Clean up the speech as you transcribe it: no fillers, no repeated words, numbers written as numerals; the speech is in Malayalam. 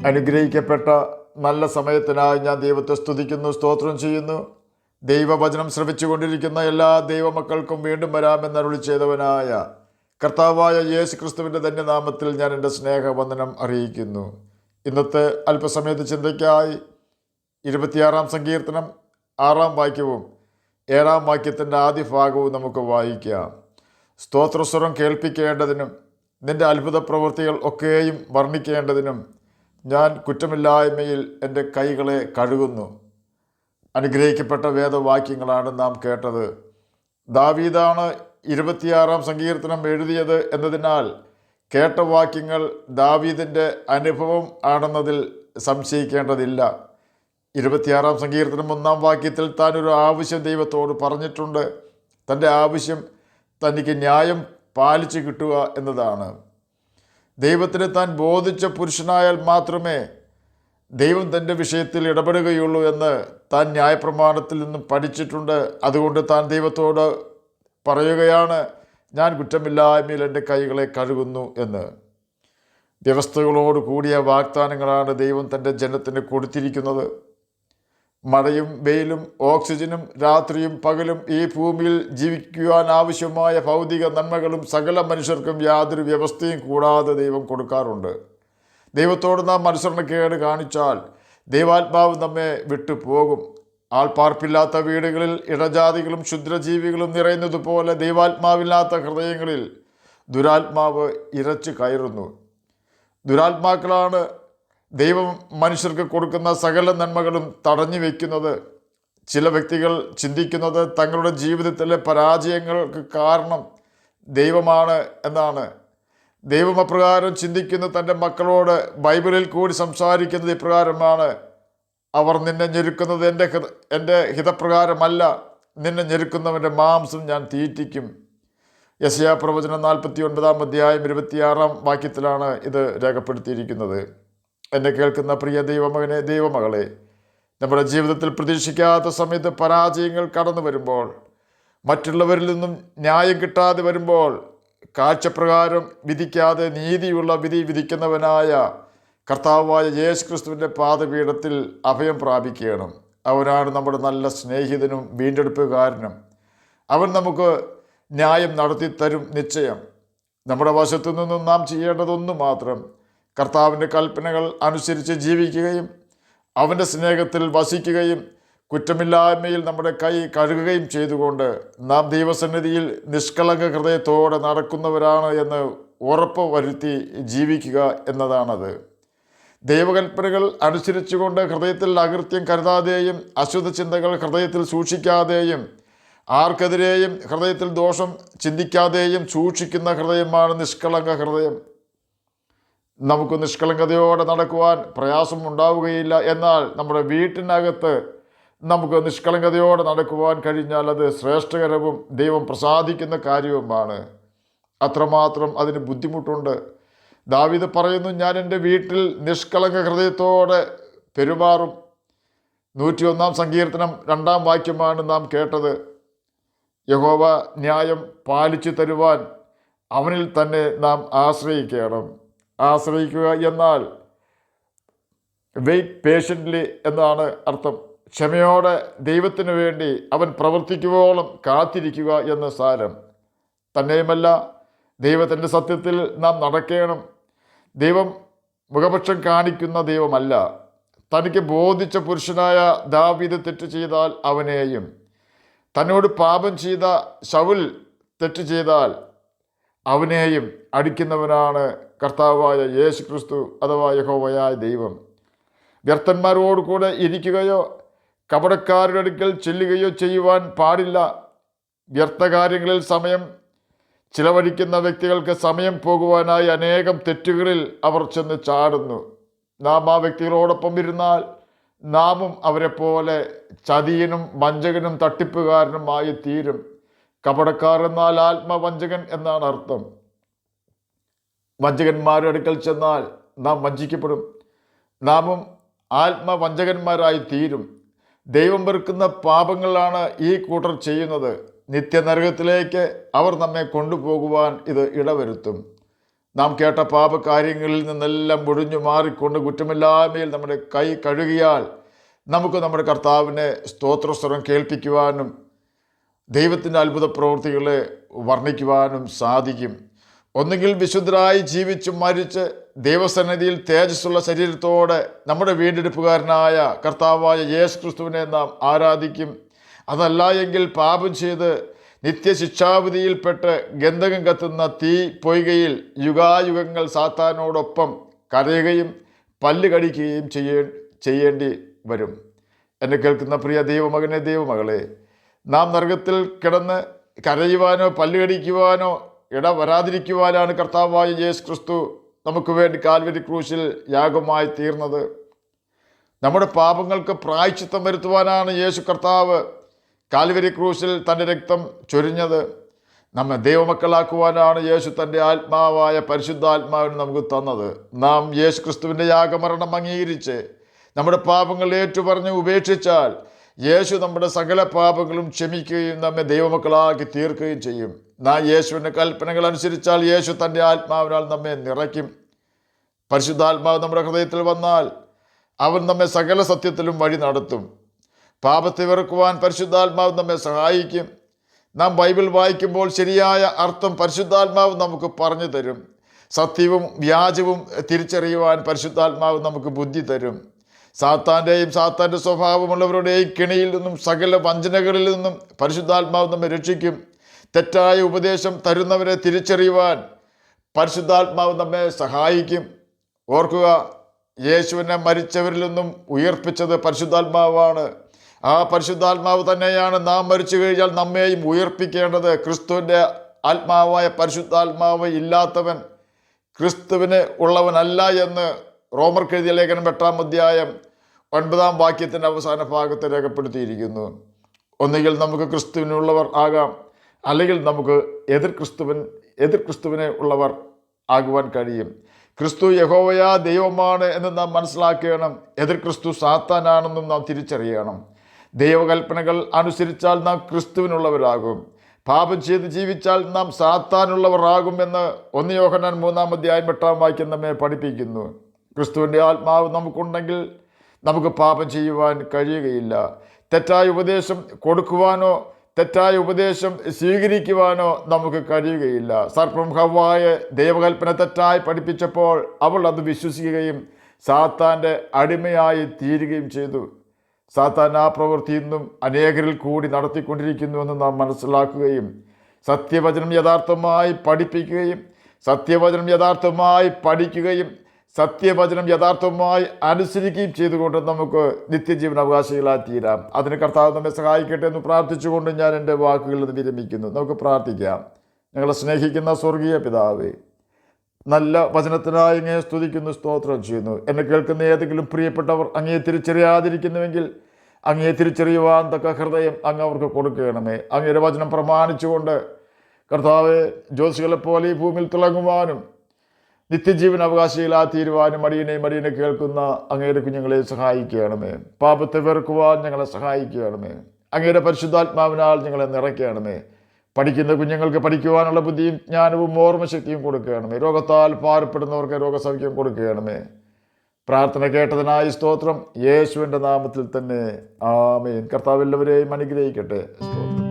അനുഗ്രഹിക്കപ്പെട്ട നല്ല സമയത്തിനായി ഞാൻ ദൈവത്തെ സ്തുതിക്കുന്നു, സ്തോത്രം ചെയ്യുന്നു. ദൈവവചനം ശ്രവിച്ചുകൊണ്ടിരിക്കുന്ന എല്ലാ ദൈവമക്കൾക്കും വീണ്ടും വരാമെന്ന് അരുളി ചെയ്തവനായ കർത്താവായ യേശു ക്രിസ്തുവിൻ്റെ ധന്യനാമത്തിൽ ഞാൻ എൻ്റെ സ്നേഹവന്ദനം അറിയിക്കുന്നു. ഇന്നത്തെ അല്പസമയത്ത് ചിന്തയ്ക്കായി 26 സങ്കീർത്തനം 6 വാക്യവും 7 വാക്യത്തിൻ്റെ ആദ്യ ഭാഗവും നമുക്ക് വായിക്കാം. സ്തോത്രസ്വരം കേൾപ്പിക്കേണ്ടതിനും നിൻ്റെ അത്ഭുത പ്രവൃത്തികൾ ഒക്കെയും വർണ്ണിക്കേണ്ടതിനും ഞാൻ കുറ്റമില്ലായ്മയിൽ എൻ്റെ കൈകളെ കഴുകുന്നു. അനുഗ്രഹിക്കപ്പെട്ട വേദവാക്യങ്ങളാണ് നാം കേട്ടത്. ദാവീദാണ് 26 സങ്കീർത്തനം എഴുതിയത് എന്നതിനാൽ കേട്ട വാക്യങ്ങൾ ദാവീദിൻ്റെ അനുഭവം ആണെന്നതിൽ സംശയിക്കേണ്ടതില്ല. 26 സങ്കീർത്തനം 1 വാക്യത്തിൽ താൻ ഒരു ആവശ്യം ദൈവത്തോട് പറഞ്ഞിട്ടുണ്ട്. തൻ്റെ ആവശ്യം തനിക്ക് ന്യായം പാലിച്ചു കിട്ടുക എന്നതാണ്. ദൈവത്തിന് താൻ ബോധിച്ച പുരുഷനായാൽ മാത്രമേ ദൈവം തൻ്റെ വിഷയത്തിൽ ഇടപെടുകയുള്ളൂ എന്ന് താൻ ന്യായപ്രമാണത്തിൽ നിന്നും പഠിച്ചിട്ടുണ്ട്. അതുകൊണ്ട് താൻ ദൈവത്തോട് പറയുകയാണ്, ഞാൻ കുറ്റമില്ലായ്മയിൽ എൻ്റെ കൈകളെ കഴുകുന്നു എന്ന്. വ്യവസ്ഥകളോട് കൂടിയ വാഗ്ദാനങ്ങളാണ് ദൈവം തൻ്റെ ജനത്തിന് കൊടുത്തിരിക്കുന്നത്. മഴയും വെയിലും ഓക്സിജനും രാത്രിയും പകലും ഈ ഭൂമിയിൽ ജീവിക്കുവാൻ ആവശ്യമായ ഭൗതിക നന്മകളും സകല മനുഷ്യർക്കും യാതൊരു വ്യവസ്ഥയും കൂടാതെ ദൈവം കൊടുക്കാറുണ്ട്. ദൈവത്തോട് നാം അനുസരണക്കേട് കാണിച്ചാൽ ദൈവാത്മാവ് നമ്മെ വിട്ടുപോകും. ആൾപ്പാർപ്പില്ലാത്ത വീടുകളിൽ ഇടജാതികളും ക്ഷുദ്രജീവികളും നിറയുന്നത് പോലെ ദൈവാത്മാവില്ലാത്ത ഹൃദയങ്ങളിൽ ദുരാത്മാവ് ഇരച്ചു കയറുന്നു. ദുരാത്മാക്കളാണ് ദൈവം മനുഷ്യർക്ക് കൊടുക്കുന്ന സകല നന്മകളും തടഞ്ഞു വയ്ക്കുന്നത്. ചില വ്യക്തികൾ ചിന്തിക്കുന്നത് തങ്ങളുടെ ജീവിതത്തിലെ പരാജയങ്ങൾക്ക് കാരണം ദൈവമാണ് എന്നാണ്. ദൈവം അപ്രകാരം ചിന്തിക്കുന്ന തൻ്റെ മക്കളോട് ബൈബിളിൽ കൂടി സംസാരിക്കുന്നത് ഇപ്രകാരമാണ്: അവർ നിന്നെ ഞെരുക്കുന്നത് എൻ്റെ ഹിതപ്രകാരമല്ല, നിന്നെ ഞെരുക്കുന്നവൻ്റെ മാംസം ഞാൻ തീറ്റിക്കും. യെശയ്യാ പ്രവചനം 49 അധ്യായം 26 വാക്യത്തിലാണ് ഇത് രേഖപ്പെടുത്തിയിരിക്കുന്നത്. എന്നെ കേൾക്കുന്ന പ്രിയ ദൈവമകനെ, ദൈവമകളെ, നമ്മുടെ ജീവിതത്തിൽ പ്രതീക്ഷിക്കാത്ത സമയത്ത് പരാജയങ്ങൾ കടന്നു വരുമ്പോൾ, മറ്റുള്ളവരിൽ നിന്നും ന്യായം കിട്ടാതെ വരുമ്പോൾ, കാഴ്ചപ്രകാരം വിധിക്കാതെ നീതിയുള്ള വിധി വിധിക്കുന്നവനായ കർത്താവായ യേശു ക്രിസ്തുവിൻ്റെ പാദപീഠത്തിൽ അഭയം പ്രാപിക്കണം. അവനാണ് നമ്മുടെ നല്ല സ്നേഹിതനും വീണ്ടെടുപ്പുകാരനും. അവൻ നമുക്ക് ന്യായം നടത്തി തരും നിശ്ചയം. നമ്മുടെ വശത്തു നിന്നും നാം ചെയ്യേണ്ടതൊന്നു മാത്രം: കർത്താവിൻ്റെ കൽപ്പനകൾ അനുസരിച്ച് ജീവിക്കുകയും അവൻ്റെ സ്നേഹത്തിൽ വസിക്കുകയും കുറ്റമില്ലായ്മയിൽ നമ്മുടെ കൈ കഴുകുകയും ചെയ്തുകൊണ്ട് നാം ദൈവസന്നിധിയിൽ നിഷ്കളങ്ക ഹൃദയത്തോടെ നടക്കുന്നവരാണ് എന്ന് ഉറപ്പ് വരുത്തി ജീവിക്കുക എന്നതാണത്. ദൈവകൽപ്പനകൾ അനുസരിച്ചുകൊണ്ട് ഹൃദയത്തിൽ അകൃത്യം കരുതാതെയും അശുദ്ധ ചിന്തകൾ ഹൃദയത്തിൽ സൂക്ഷിക്കാതെയും ആർക്കെതിരെയും ഹൃദയത്തിൽ ദോഷം ചിന്തിക്കാതെയും സൂക്ഷിക്കുന്ന ഹൃദയമാണ് നിഷ്കളങ്ക ഹൃദയം. നമുക്ക് നിഷ്കളങ്കതയോടെ നടക്കുവാൻ പ്രയാസം ഉണ്ടാവുകയില്ല. എന്നാൽ നമ്മുടെ വീട്ടിനകത്ത് നമുക്ക് നിഷ്കളങ്കതയോടെ നടക്കുവാൻ കഴിഞ്ഞാൽ അത് ശ്രേഷ്ഠകരവും ദൈവം പ്രസാദിക്കുന്ന കാര്യവുമാണ്. അത്രമാത്രം അതിന് ബുദ്ധിമുട്ടുണ്ട്. ദാവീദ് പറയുന്നു, ഞാൻ എൻ്റെ വീട്ടിൽ നിഷ്കളങ്ക ഹൃദയത്തോടെ പെരുമാറും. 101 സങ്കീർത്തനം 2 വാക്യമാണ് നാം കേട്ടത്. യഹോവ ന്യായം പാലിച്ചു തരുവാൻ അവനിൽ തന്നെ നാം ആശ്രയിക്കണം. ആശ്രയിക്കുക എന്നാൽ വെയിറ്റ് പേഷ്യൻ്റ്ലി എന്നാണ് അർത്ഥം. ക്ഷമയോടെ ദൈവത്തിനു വേണ്ടി അവൻ പ്രവർത്തിക്കുവോളം കാത്തിരിക്കുക എന്ന് സാരം. തന്നെയുമല്ല, ദൈവത്തിൻ്റെ സത്യത്തിൽ നാം നടക്കണം. ദൈവം മുഖപക്ഷം കാണിക്കുന്ന ദൈവമല്ല. തനിക്ക് ബോധിച്ച പുരുഷനായ ദാവീദ് തെറ്റ് ചെയ്താൽ അവനെയും, തന്നോട് പാപം ചെയ്ത ശൗൽ തെറ്റ് ചെയ്താൽ അവനെയും അടിക്കുന്നവനാണ് കർത്താവായ യേശു ക്രിസ്തു അഥവാ യഹോവയായ ദൈവം. വ്യർത്ഥന്മാരോട് കൂടെ ഇരിക്കുകയോ കപടക്കാരുടെ അടുക്കൽ ചെല്ലുകയോ ചെയ്യുവാൻ പാടില്ല. വ്യർത്ഥകാര്യങ്ങളിൽ സമയം ചിലവഴിക്കുന്ന വ്യക്തികൾക്ക് സമയം പോകുവാനായി അനേകം തെറ്റുകളിൽ അവർ ചെന്ന് ചാടുന്നു. നാം ആ വ്യക്തികളോടൊപ്പം ഇരുന്നാൽ നാമും അവരെ പോലെ ചതിയനും വഞ്ചകനും തട്ടിപ്പുകാരനുമായി തീരും. കപടക്കാർ എന്നാൽ ആത്മവഞ്ചകൻ എന്നാണ് അർത്ഥം. വഞ്ചകന്മാരുടെ അടുക്കൽ ചെന്നാൽ നാം വഞ്ചിക്കപ്പെടും. നാമും ആത്മവഞ്ചകന്മാരായി തീരും. ദൈവം വെറുക്കുന്ന പാപങ്ങളാണ് ഈ കൂട്ടർ ചെയ്യുന്നത്. നിത്യനരകത്തിലേക്ക് അവർ നമ്മെ കൊണ്ടുപോകുവാൻ ഇത് ഇടവരുത്തും. നാം കേട്ട പാപകാര്യങ്ങളിൽ നിന്നെല്ലാം ഒഴിഞ്ഞു മാറിക്കൊണ്ട് കുറ്റമില്ലായ്മയിൽ നമ്മുടെ കൈ കഴുകിയാൽ നമുക്ക് നമ്മുടെ കർത്താവിനെ സ്തോത്രസ്വരം കേൾപ്പിക്കുവാനും ദൈവത്തിൻ്റെ അത്ഭുത പ്രവൃത്തികളെ വർണ്ണിക്കുവാനും സാധിക്കും. ഒന്നുകിൽ വിശുദ്ധരായി ജീവിച്ച് മരിച്ച് ദൈവസന്നിധിയിൽ തേജസ്സുള്ള ശരീരത്തോടെ നമ്മുടെ വീണ്ടെടുപ്പുകാരനായ കർത്താവായ യേശു ക്രിസ്തുവിനെ നാം ആരാധിക്കും. അതല്ല എങ്കിൽ പാപം ചെയ്ത് നിത്യശിക്ഷാവിധിയിൽപ്പെട്ട് ഗന്ധകം കത്തുന്ന തീ പൊയ്കയിൽ യുഗായുഗങ്ങൾ സാത്താനോടൊപ്പം കരയുകയും പല്ല് കടിക്കുകയും ചെയ്യേണ്ടി വരും. എന്നെ കേൾക്കുന്ന പ്രിയ ദൈവമകനെ, ദൈവമകളെ, നാം നരകത്തിൽ കിടന്ന് കരയുവാനോ പല്ല് കടിക്കുവാനോ ഇട വരാതിരിക്കുവാനാണ് കർത്താവായ യേശു ക്രിസ്തു നമുക്ക് വേണ്ടി കാൽവരി ക്രൂശിൽ യാഗമായി തീർന്നത്. നമ്മുടെ പാപങ്ങൾക്ക് പ്രായശ്ചിത്തം വരുത്തുവാനാണ് യേശു കർത്താവ് കാൽവരി ക്രൂശിൽ തൻ്റെ രക്തം ചൊരിഞ്ഞത്. നമ്മെ ദൈവമക്കളാക്കുവാനാണ് യേശു തൻ്റെ ആത്മാവായ പരിശുദ്ധാത്മാവിന് നമുക്ക് തന്നത്. നാം യേശു ക്രിസ്തുവിൻ്റെ യാഗമരണം അംഗീകരിച്ച് നമ്മുടെ പാപങ്ങൾ ഏറ്റുപറഞ്ഞ് ഉപേക്ഷിച്ചാൽ യേശു നമ്മുടെ സകല പാപങ്ങളും ക്ഷമിക്കുകയും നമ്മെ ദൈവമക്കളാക്കി തീർക്കുകയും ചെയ്യും. നാം യേശുവിൻ്റെ കൽപ്പനകൾ അനുസരിച്ചാൽ യേശു തൻ്റെ ആത്മാവിനാൽ നമ്മെ നിറയ്ക്കും. പരിശുദ്ധാത്മാവ് നമ്മുടെ ഹൃദയത്തിൽ വന്നാൽ അവൻ നമ്മെ സകല സത്യത്തിലും വഴി നടത്തും. പാപത്തെ വെറുക്കുവാൻ പരിശുദ്ധാത്മാവ് നമ്മെ സഹായിക്കും. നാം ബൈബിൾ വായിക്കുമ്പോൾ ശരിയായ അർത്ഥം പരിശുദ്ധാത്മാവ് നമുക്ക് പറഞ്ഞു തരും. സത്യവും വ്യാജവും തിരിച്ചറിയുവാൻ പരിശുദ്ധാത്മാവ് നമുക്ക് ബുദ്ധി തരും. സാത്താൻ്റെയും സാത്താൻ്റെ സ്വഭാവമുള്ളവരുടെയും കെണിയിൽ നിന്നും സകല വഞ്ചനകളിൽ നിന്നും പരിശുദ്ധാത്മാവ് നമ്മെ രക്ഷിക്കും. തെറ്റായ ഉപദേശം തരുന്നവരെ തിരിച്ചറിയുവാൻ പരിശുദ്ധാത്മാവ് നമ്മെ സഹായിക്കും. ഓർക്കുക, യേശുവിനെ മരിച്ചവരിൽ നിന്നും ഉയർപ്പിച്ചത് പരിശുദ്ധാത്മാവാണ്. ആ പരിശുദ്ധാത്മാവ് തന്നെയാണ് നാം മരിച്ചു കഴിഞ്ഞാൽ നമ്മെയും ഉയർപ്പിക്കേണ്ടത്. ക്രിസ്തുവിൻ്റെ ആത്മാവായ പരിശുദ്ധാത്മാവ് ഇല്ലാത്തവൻ ക്രിസ്തുവിന് ഉള്ളവനല്ല എന്ന് റോമർക്കെഴുതിയ ലേഖനം 8-ാം അധ്യായം 9-ാം വാക്യത്തിൻ്റെ അവസാന ഭാഗത്ത് രേഖപ്പെടുത്തിയിരിക്കുന്നു. ഒന്നുകിൽ നമുക്ക് ക്രിസ്തുവിനുള്ളവർ ആകാം, അല്ലെങ്കിൽ നമുക്ക് എതിർ ക്രിസ്തുവിനെ ഉള്ളവർ ആകുവാൻ കഴിയും. ക്രിസ്തു യഹോവയാ ദൈവമാണ് എന്ന് നാം മനസ്സിലാക്കണം. എതിർ ക്രിസ്തു സാത്താനാണെന്നും നാം തിരിച്ചറിയണം. ദൈവകൽപ്പനകൾ അനുസരിച്ചാൽ നാം ക്രിസ്തുവിനുള്ളവരാകും. പാപം ചെയ്ത് ജീവിച്ചാൽ നാം സാത്താനുള്ളവരാകുമെന്ന് 1 യോഹന്നാൻ 3-ാം അധ്യായം 8-ാം വാക്യം നമ്മെ പഠിപ്പിക്കുന്നു. ക്രിസ്തുവിൻ്റെ ആത്മാവ് നമുക്കുണ്ടെങ്കിൽ നമുക്ക് പാപം ചെയ്യുവാൻ കഴിയുകയില്ല. തെറ്റായ ഉപദേശം കൊടുക്കുവാനോ തെറ്റായ ഉപദേശം സ്വീകരിക്കുവാനോ നമുക്ക് കഴിയുകയില്ല. സർപ്പം ഹവ്വായെ ദൈവകൽപ്പന തെറ്റായി പഠിപ്പിച്ചപ്പോൾ അവൾ അത് വിശ്വസിക്കുകയും സാത്താൻ്റെ അടിമയായി തീരുകയും ചെയ്തു. സാത്താൻ ആ പ്രവൃത്തി ഇന്നും അനേകരിൽ കൂടി നടത്തിക്കൊണ്ടിരിക്കുന്നുവെന്ന് നാം മനസ്സിലാക്കുകയും സത്യവചനം യഥാർത്ഥമായി പഠിപ്പിക്കുകയും സത്യവചനം യഥാർത്ഥമായി പഠിക്കുകയും സത്യവചനം യഥാർത്ഥമായി അനുസരിക്കുകയും ചെയ്തുകൊണ്ട് നമുക്ക് നിത്യജീവൻ അവകാശികളായി തീരാം. അതിന് കർത്താവ് നമ്മെ സഹായിക്കട്ടെ എന്ന് പ്രാർത്ഥിച്ചുകൊണ്ട് ഞാൻ എൻ്റെ വാക്കുകളിൽ നിന്ന് വിരമിക്കുന്നു. നമുക്ക് പ്രാർത്ഥിക്കാം. ഞങ്ങളെ സ്നേഹിക്കുന്ന സ്വർഗീയ പിതാവേ, നല്ല വചനത്തിനായി അങ്ങയെ സ്തുതിക്കുന്നു, സ്തോത്രം ചെയ്യുന്നു. എന്നെ കേൾക്കുന്ന ഏതെങ്കിലും പ്രിയപ്പെട്ടവർ അങ്ങയെ തിരിച്ചറിയാതിരിക്കുന്നുവെങ്കിൽ അങ്ങയെ തിരിച്ചറിയുവാൻ തക്ക ഹൃദയം അങ്ങ് അവർക്ക് കൊടുക്കണമേ. അങ്ങയുടെ വചനം പ്രമാണിച്ചുകൊണ്ട് കർത്താവെ ജ്യോതിഷികളെപ്പോലെ ഈ ഭൂമിയിൽ തിളങ്ങുവാനും നിത്യജീവൻ അവകാശികളായി തീരുവാനും മടിയനെ കേൾക്കുന്ന അങ്ങയുടെ കുഞ്ഞുങ്ങളെ സഹായിക്കുകയാണമേ. പാപത്തെ വെറുക്കുവാൻ ഞങ്ങളെ സഹായിക്കുകയാണമേ. അങ്ങയുടെ പരിശുദ്ധാത്മാവിനാൽ ഞങ്ങളെ നിറയ്ക്കുകയാണമേ. പഠിക്കുന്ന കുഞ്ഞുങ്ങൾക്ക് പഠിക്കുവാനുള്ള ബുദ്ധിയും ജ്ഞാനവും ഓർമ്മശക്തിയും കൊടുക്കുകയാണമേ. രോഗത്താൽ ഭാരപ്പെടുന്നവർക്ക് രോഗസൗഖ്യം കൊടുക്കുകയാണമേ. പ്രാർത്ഥന കേട്ടതിനായി സ്തോത്രം. യേശുവിൻ്റെ നാമത്തിൽ തന്നെ ആമേൻ. കർത്താവ് എല്ലാവരെയും അനുഗ്രഹിക്കട്ടെ. സ്തോത്രം.